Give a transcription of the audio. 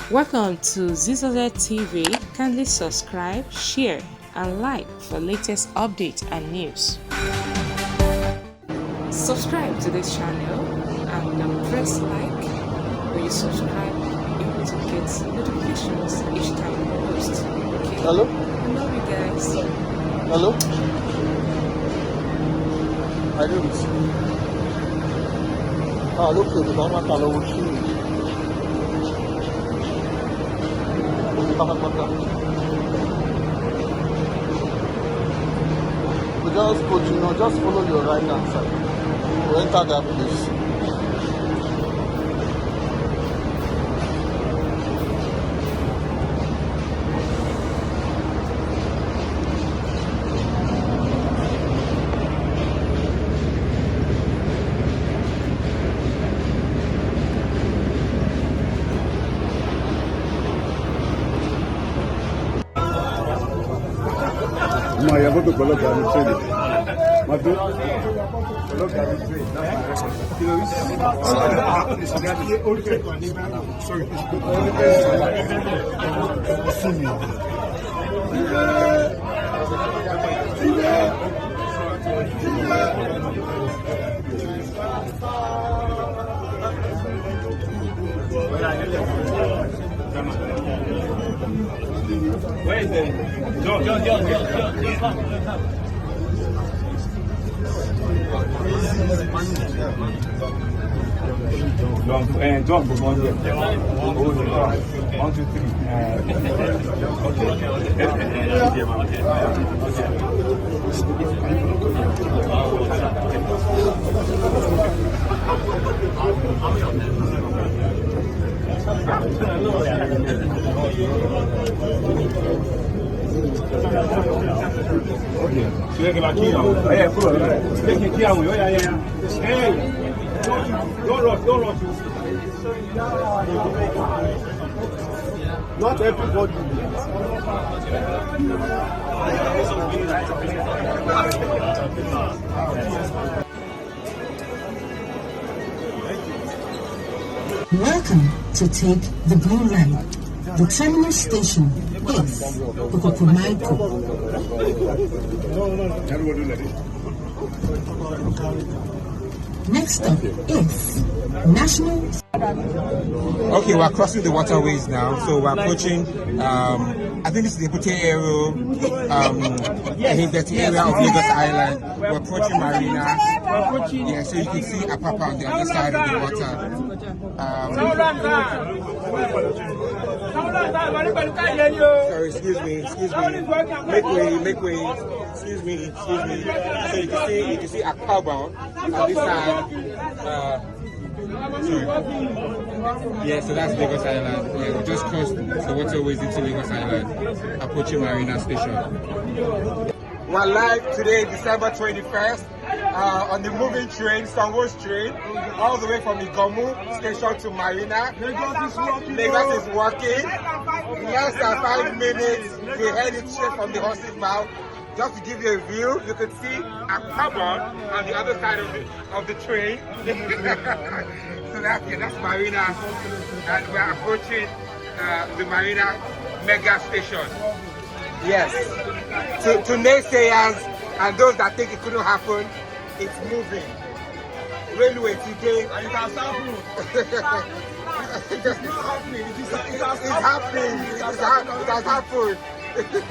Welcome to Zisodel TV. Kindly subscribe, share, and like for latest updates and news. Subscribe to this channel and press like. When you subscribe, you're able to get notifications each time we post. Okay? Hello? I love you guys. Hello? I don't see. Look at the mama color. Just follow your right hand side. You enter that place. Ma, you have to colour the train. Ma, do colour the train. Where is it? John. John, go on here. 1, 2, 3. Not everybody. Welcome to take the blue line. The terminal station is Okokomaiko. Next up is National. Okay, we're crossing the waterways now, so we're approaching. I think this is the Epute area, the area of Lagos Island. We're approaching Marina. Yeah, so you can see Apapa on the other side of the water. Sorry, excuse me. Make way. Excuse me. So you can see Akaba on this side. Yeah, so that's Lagos Island. Yeah, we just crossed the waterways into Lagos Island, approaching Marina Station. We're live today, December 21st, on the moving train, Sanwo's train, all the way from Igomu Station to Marina. Lagos is working. In less than 5 minutes, we headed straight from the horse's mouth. Just to give you a view, you can see Akaba on the other side of the train. So that's Marina, and we're approaching the Marina mega station. Yes, to naysayers and those that think it couldn't happen, it's moving. Railway today. And it has happened. It's happening. It has happened.